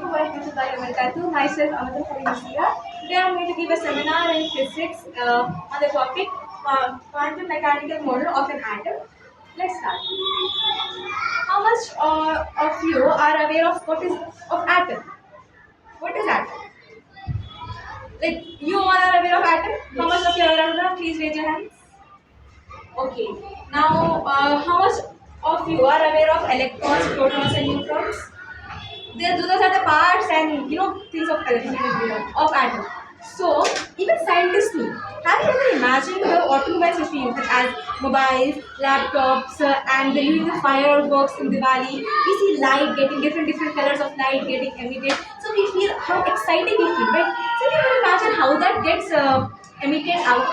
Myself, Maseeha. Today I am going to give a seminar in physics on the topic quantum mechanical model of an atom. Let's start. How much of you are aware of what is of atom? What is atom? Like you all are aware of atom? How much of you are aware of? Please raise your hands. Okay. Now, how much of you are aware of electrons, protons, and neutrons? Those are the parts and things of atom. So even scientists know. Have you ever imagined the automobiles which we use as mobiles, laptops, and during the fireworks in Diwali, we see light getting different colors of light getting emitted. So we feel how exciting we feel, right? So you can imagine how that gets emitted out,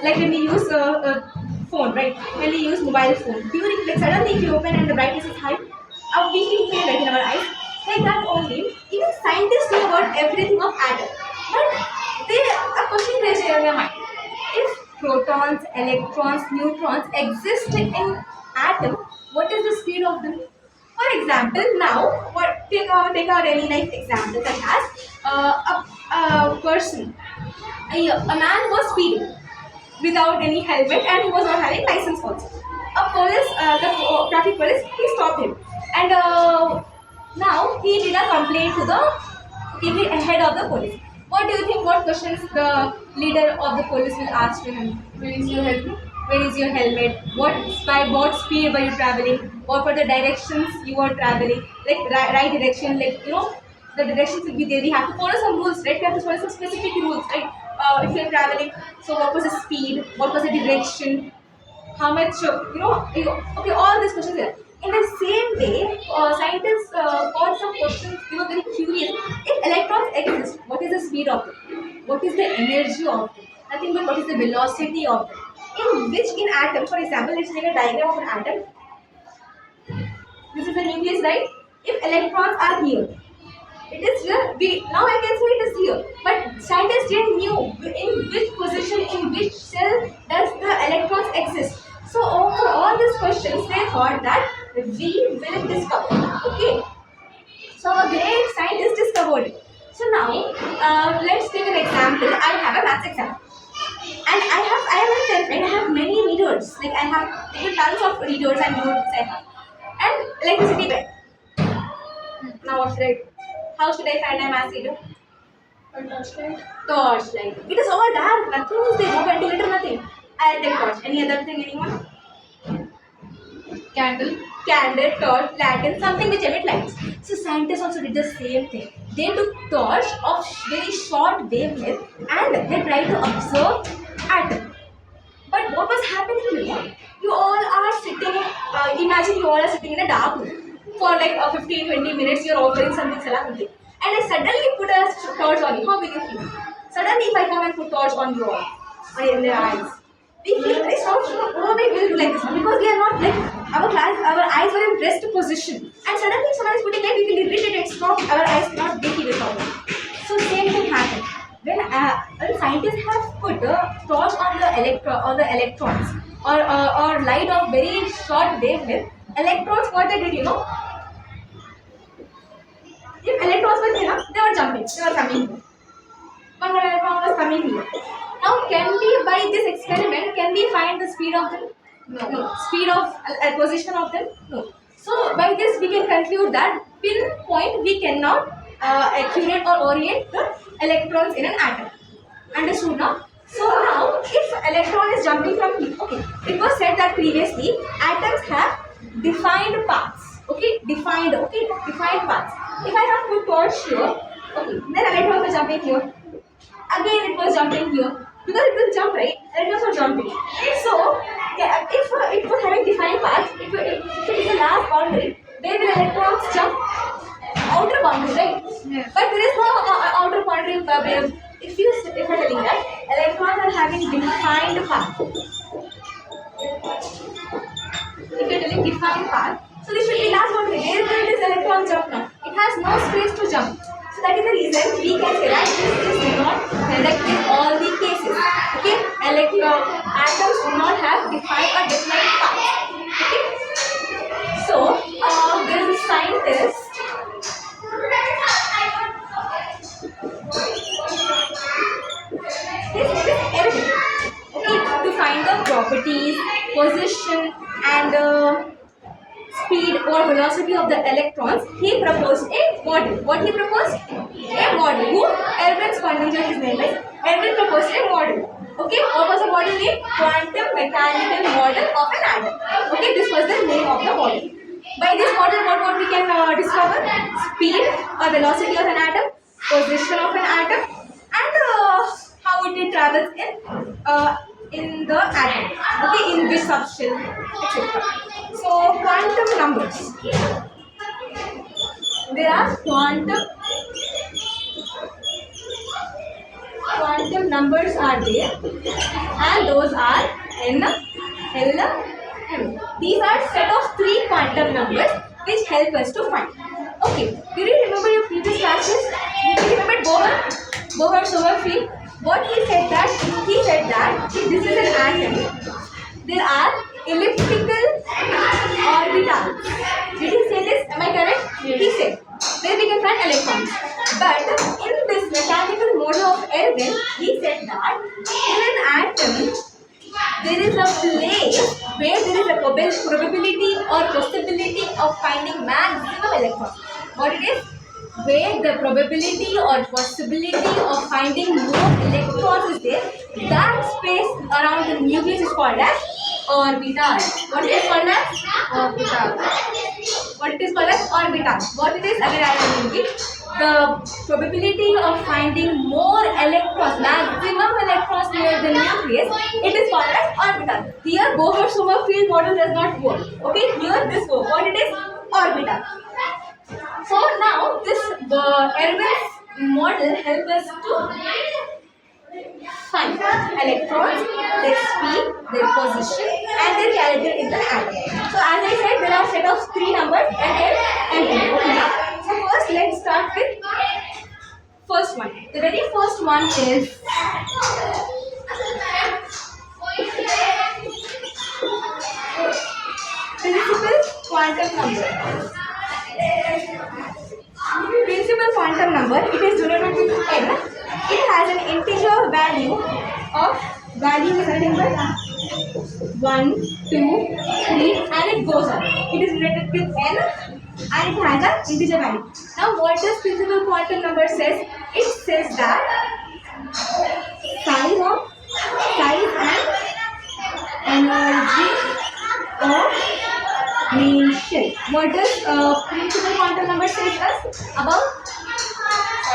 like when we use phone, right? When we use mobile phone, during like suddenly if you open and the brightness is high, we feel pain right in our eyes. Like that only, even scientists know about everything of atom. But they a question raised in their mind. If protons, electrons, neutrons exist in atom, what is the speed of them? For example, now take our daily life example that has a person, a man was speeding without any helmet and he was not having license also. A police, the traffic police, he stopped him and now he did a complaint to the head of the police. What do you think? What questions the leader of the police will ask to him? Where is your helmet? Where is your helmet? By what speed were you traveling? What were the directions you were traveling? Like right direction, like the directions will be there. We have to follow some rules, right? We have to follow some specific rules, right? If you're traveling, so what was the speed? What was the direction? How much okay, all these questions are in the same way. Scientists got some questions, very curious. If electrons exist, what is the speed of them? What is the energy of them? Nothing but what is the velocity of them? In atom, for example, let's take a diagram of an atom. This is the nucleus, right? If electrons are here, it is here. Now I can say it is here. But scientists didn't knew in which position, in which cell does the electrons exist. So after all these questions, they thought that we will discover. Okay. So a great scientist discovered it. So now let's take an example. I have a maths exam. And I am in 10th grade. I have many readers. Like I have tons of readers and notes I have. And electricity bill. Now what should I do? How should I find my mass reader? Torchlight. Torchlight. It is all dark. Nothing is there. No ventilator, nothing. I'll take torch. Any other thing, anyone? Candle. Candle, torch, lantern, something which emit lights. So scientists also did the same thing. They took torch of very short wavelength and they tried to observe atom. But what was happening? You all are sitting. Imagine you all are sitting in a dark room for like 15-20 minutes. You're offering something, and I suddenly put a torch on you. How will you feel? Suddenly, if I come and put torch on you all, or in their eyes, we feel very soft. Oh, we will do like this because we are not like our eyes were in rest position, and suddenly if someone is putting light, we feel irritated. Stop. Our eyes cannot breathe even longer. So same thing happened. When scientists have put a torch on the electrons or light of very short wavelength, electrons what they did, if electrons were there, they were jumping, they were coming here. One electron was coming here. Now, by this experiment, can we find the speed of them? No. Speed of position of them? No. So, by this, we can conclude that pinpoint we cannot accurate or orient the electrons in an atom. Understood now? So, now, if electron is jumping from here, okay, it was said that previously atoms have defined paths. Okay, defined paths. If I have put torch here, okay, then electron was jumping here. Again, it was jumping here because it will jump, right? Electrons were jumping. So, yeah, if it was having defined paths, if it is the last boundary, where will electrons jump? Outer boundary, right? Yeah. But there is no outer boundary where if you are telling that electrons are having defined path. If you are telling defined path, so this should be last boundary. Where will this electron jump now? It has no space to jump. So that is the reason we can say that this is not correct in all the cases. Okay, atoms do not have defined or definite path. Okay, so there is a scientist. position, and speed or velocity of the electrons, he proposed a model. What he proposed? A model. Who? Erwin Schrödinger, his name is. Erwin proposed a model. Okay, what was the model name? Quantum mechanical model of an atom. Okay, this was the name of the model. By this model, what we can discover? Speed or velocity of an atom, position of an atom, and how it travels in the atom. Okay, in which substance, etc. So quantum numbers. There are quantum numbers are there, and those are n, l, m. These are set of 3 quantum numbers which help us to find. Okay, do you remember your previous classes? Do you remember Bohr Sommerfeld? What he said that if this is an atom, there are elliptical orbitals. Did he say this? Am I correct? Yes. He said where we can find electrons. But in this mechanical model of Erwin, he said that in an atom there is a place where there is a probability or possibility of finding maximum electrons. What it is? Where the probability or possibility of finding more electrons is there, that space around the nucleus is called as orbital. What it is called as? Orbital. What it is called as? Orbital. What it is? Again I will repeat. The probability of finding more electrons, maximum electrons near the nucleus, it is called as orbital. Here Bohr Sommerfeld model does not work. Okay, here this works. What it is? Orbital. So now this Erwin's model helps us to find electrons, their speed, their position, and their character in the atom. So as I said, there are set of 3 numbers and n. Okay. So first let's start with first one. The very first one is principal quantum number. Principal quantum number, it is denoted with n. It has an integer value is nothing but 1, 2, 3, and it goes on. It is related with n and it has an integer value. Now what does principal quantum number says? It says that size and energy of main shell. What does principal quantum number says us about?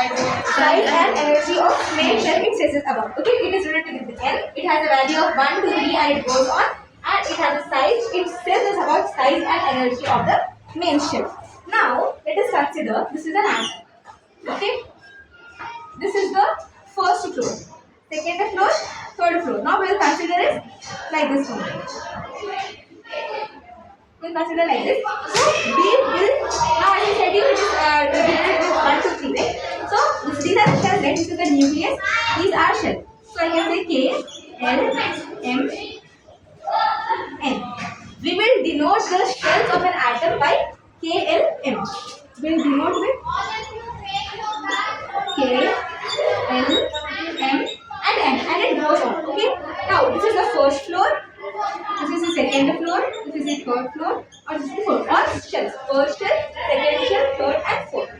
Size and energy of main shell, it says about. Okay, it is related with n. It has a value of 1, 2, 3 and it goes on, and it has a size. It says us about size and energy of the main shell. Now let us consider this is an atom. Okay, this is the first floor, second floor, third floor. Now we will consider it like this one. We'll consider like this. So we will, now as I said you, it is divided with 1, 2, 3, right? So these are the shells, right? This is the nucleus. These are shells. So I can say K, L, M, N. We will denote the shells of an atom by K, L, M. We will denote with K, L, M, and N, and it goes on. Okay. Now this is the first floor. This is the second floor, this is the third floor, or this is the fourth, or shells. First shell, second shell, third and fourth.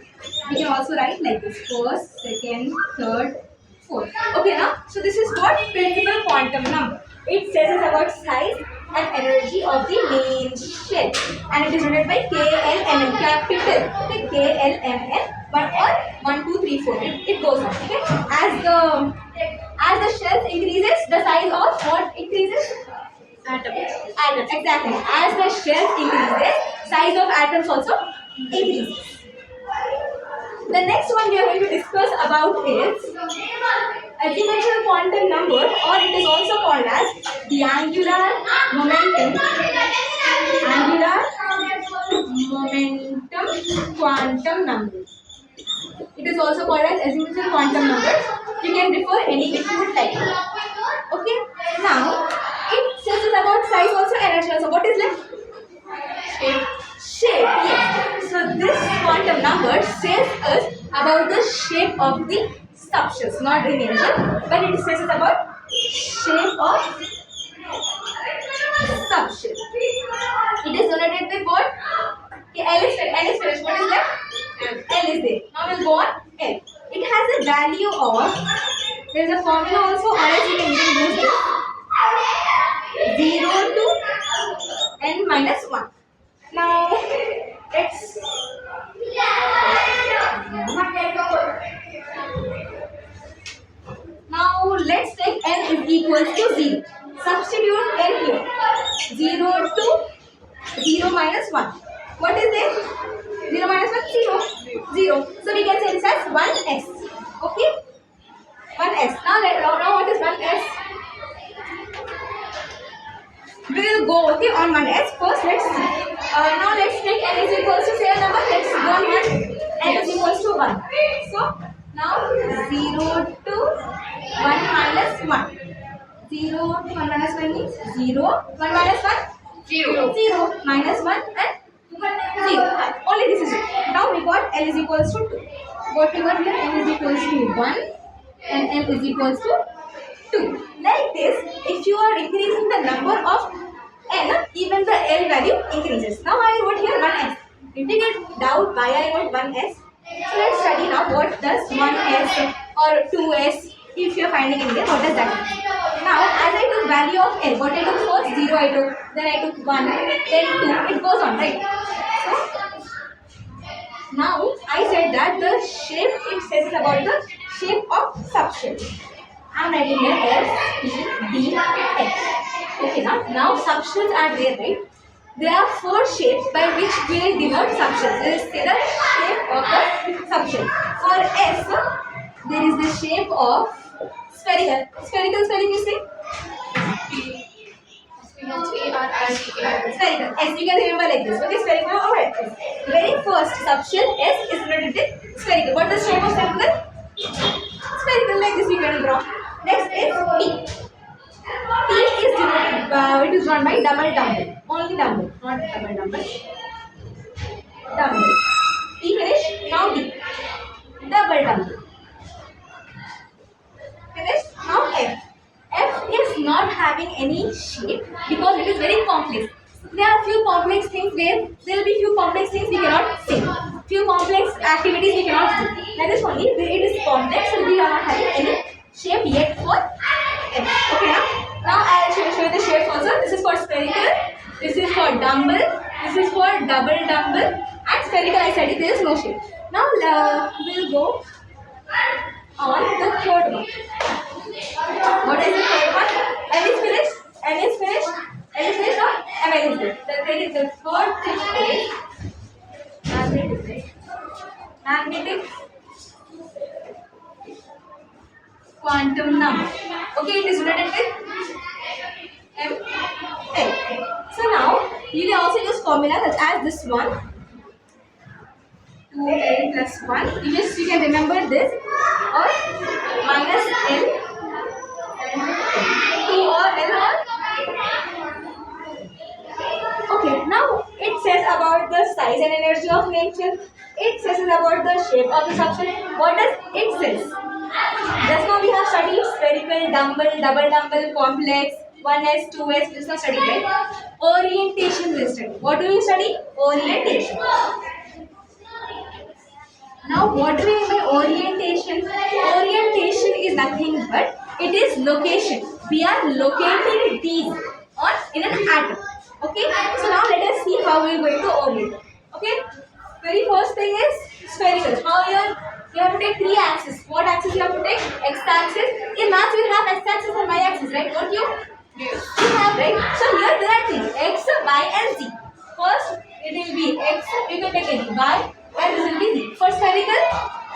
We can also write like this: first, second, third, fourth. Okay, now, so this is what principal quantum number. It says us about size and energy of the main shell, and it is denoted by KLMN, capital. Okay, KLMN, but or 1, 2, 3, 4. It goes on. Okay, as the shells increases, the size of what increases? Atom. Exactly. As the shell increases, size of atoms also increases. The next one we are going to discuss about is exponential quantum number, or it is also called as the angular momentum quantum number. It is also called as exponential quantum number. You can refer any if you would like. Okay. Now it says about size also, energy also. What is left? Shape. Yes. So this quantum number says us about the shape of the substance, not the nature, but it says us about shape of subshell. It is denoted with what? Okay, L is finished. What is left? L is there. Now we'll go on L. It has a value of, there is a formula also, or else you can even use this, 0 to n minus 1. Now let's let's take n is equals to 0. Substitute n here. 0 to 0 minus 1. What is this? 0 minus 1? 0. 0. So we can say this as 1s. Okay? 1s. Now what is 1s? We will go okay on 1s. First let's see. Now let's take n is equals to, say a number. Let's go on 1. N is equals to 1. So now 0 to 1 minus 1. 0 to 1 minus 1 means 0. 1 minus 1? 0. 0. Minus 1 and 0. Only this is it. Now we got L is equals to 2. What we got here? N is equals to 1 and L is equals to 2. Like this, if you are increasing the number of N, even the L value increases. Now I wrote here 1s. If you get doubt why I wrote 1s, so let's study now what does 1s or 2s, if you are finding in there, what does that mean? Now as I took value of L, what I took first? 0 I took, then I took 1, then 2, it goes on, right? So now I said that the shape, it says about the shape of subshell. I am writing here S, P, D, H. Okay, now subshells are there, right? There are 4 shapes by which we will denote subshells. There is the shape of the subshell. For S, there is the shape of spherical. Spherical spelling you say? Spherical. S, you can remember like this. Okay, spherical. Alright. Very first subshell S is denoted with spherical. What is the shape of spherical? Spherical, like this we can draw. Next is P. P is denoted, it is drawn by double dumbbell. Only dumbbell, not double dumbbell. Dumbbell. P finished. Now D. Double dumbbell. Finished. Now F. F is not having any shape because it is very complex. There are few complex things where there will be few complex things we cannot say. Few complex activities we cannot do. That is only where it is complex and we are not having any shape yet for F. Okay now I will show you the shapes also. This is for spherical, this is for dumbbell, this is for double dumbbell, and spherical I said it, there is no shape. Now we will go on the third one. What is the third one? N is finished. N is finished. N is finished or M is there. There is the third thing is magnetic quantum number. Okay, it is related with M, L. So now you can also use formula such as this one, 2L plus 1. You can remember this, or minus L, 2 or L or. Okay, now it says about the size and energy of nature. It says about the shape of the substance. What does it says? Just now we have studied spherical, dumbbell, double dumbbell, complex, 1s, 2s, this is studied, right? Orientation we study. What do we study? Orientation. Now what do we mean by orientation? Orientation is nothing but it is location. We are locating these in an atom. Okay, so now let us see how we are going to orient. Okay, very first thing is spherical. How you have to take 3 axes. What axis you have to take? X axis. In maths we have X axis and Y axis, right? Don't you? Yes. You have, right? So here there are 3. X, Y and Z. First it will be X, you can take any. Y and this will be Z. For spherical,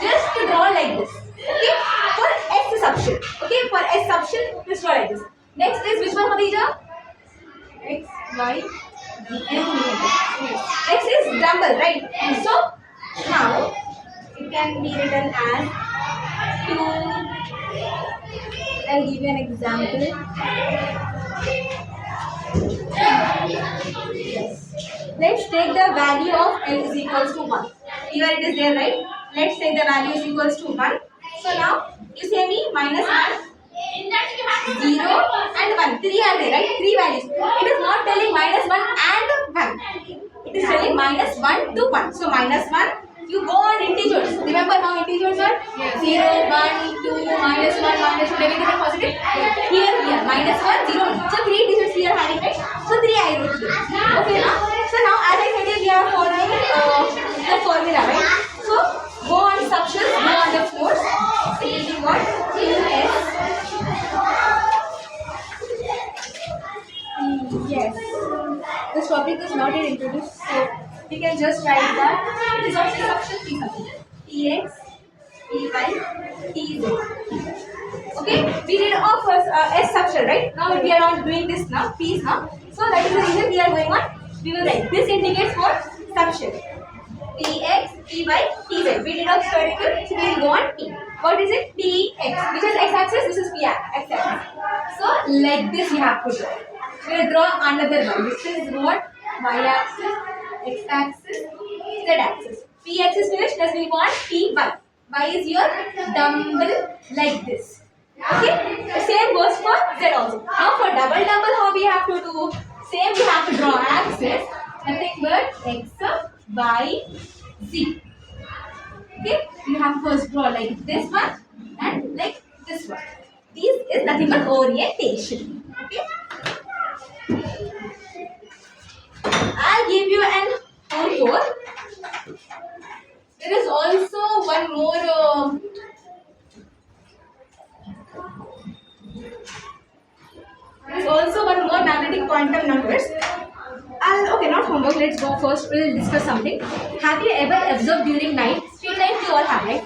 just to draw like this. Okay? For S subshell. Okay? For S subshell, just draw like this. Next is which one, Khadija? X, Y, Z and Z. Next is dumbbell, right? So now it can be written as 2. I'll give you an example. Yes. Let's take the value of L is equals to 1. Here it is there, right? Let's take the value is equals to 1. So now you say me minus 1. 0 and 1. 3 are there, right? 3 values. It is not telling minus 1 and 1. It is telling minus 1 to 1. So minus 1, you go on integers. Remember how integers are? Yes. 0, 1, 2, minus 1, minus 2, everything is positive. Here, minus 1, 0, 1. So 3 digits we are having, right? So 3 I wrote here. Okay, now? So now as I said, we are following the formula, right? So go on subshells, go on the floors. So it is what? PS. Yes. This topic is not yet introduced, so we can just write that it is also subshell P subshell. Px, Py, Tz. Okay, we did our first S subshell, right? Now we are not doing this now, P's now. So that is the reason we are going on. We will write this indicates what? Subshell. Px, Py, Tz. We did our spherical, so we will go on P. What is it? Px. Which is x-axis? This is x-axis. So like this you have to draw. We will draw another one. This is what? Y-axis, x-axis, z-axis. P-axis finished. Let's move on. Py. Y is your dumbbell like this. Okay. The same goes for z also. Now for double how we have to do? Same we have to draw axis. Nothing but x, y, z. Okay. You have to first draw like this one and like this one. This is nothing but orientation. Okay. I'll give you an homework. There is also one more. There is also one more magnetic quantum numbers. Okay, not homework. Let's go first. We'll discuss something. Have you ever observed during night? Street light we all have, right?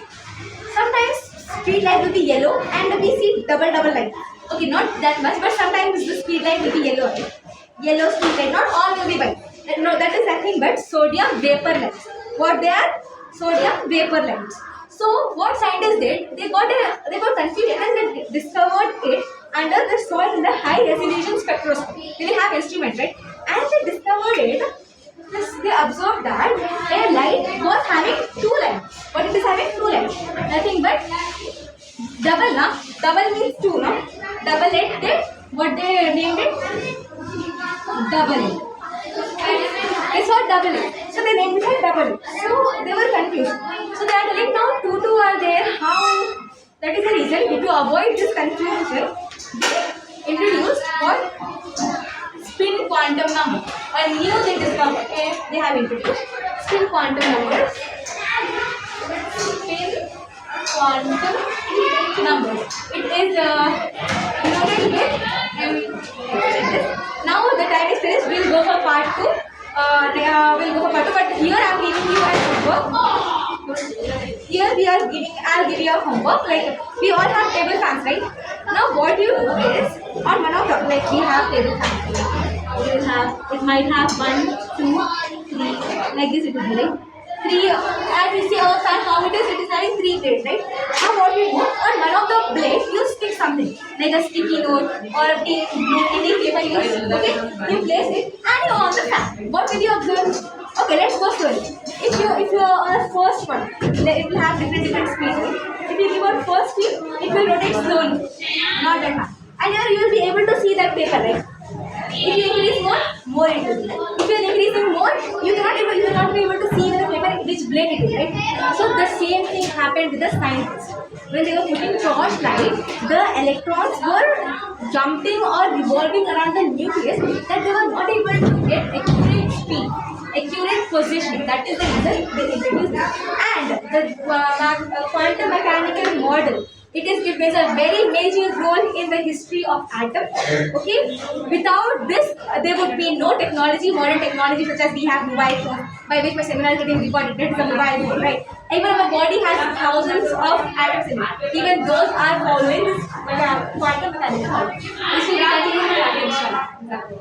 Sometimes street light will be yellow and we see double light. Okay, not that much, but sometimes the street light will be yellow, right? Yellow street light. Not all will be white. No, that is nothing but sodium vapor lights. What they are? Sodium vapor lights. So what scientists did? They got confused and they discovered it under the soil in the high resolution spectroscopy. They will have instruments, right? And they discovered it. They observed that their light was having two lights. What it is having? Two lights. Nothing but double, na? Double means two, no? Double light. They what they named it? Double. They saw double it. So they named it double it. So they were confused. So they are telling now 2 are there. How? That is the reason. To avoid this confusion, they introduced what? Spin quantum number. A new thing is they have introduced. Spin quantum numbers. Spin quantum numbers. It is denoted with now the time is finished. We will go for part 2. We'll go for part 2. But here I am giving you a homework. Here I'll give you a homework. Like we all have table fans, right? Now what you do is on one of the we have table fans. It might have 1, 2, 3 like this. It will be like 3. As we see our fan, how it is having 3 blades, right? Now what we do on one of the blades, you stick something like a sticky note or a any paper you use. Okay, you place it and you're on the fan. What will you observe? Okay, let's go slowly. If you are on the first one, it will have different speeds. If you give on first speed, it will rotate slowly, not that fast. And here you will be able to see that paper, right? If you increase more it will be. If you are increasing more, you will not be able to see the paper which blade it is, right? So the same thing happened with the scientists. When they were putting torchlight, the electrons were jumping or revolving around the nucleus that they were not able to get accurate speed, accurate position. That is the reason they introduced that. And the quantum mechanical model. It plays a very major role in the history of atom. Okay, without this, there would be no technology, modern technology such as we have mobile phones, by which my seminar is getting recorded. That is a mobile phone, right? Even our body has thousands of atoms in it. Even those are following this quantum mechanical model. This will be continued in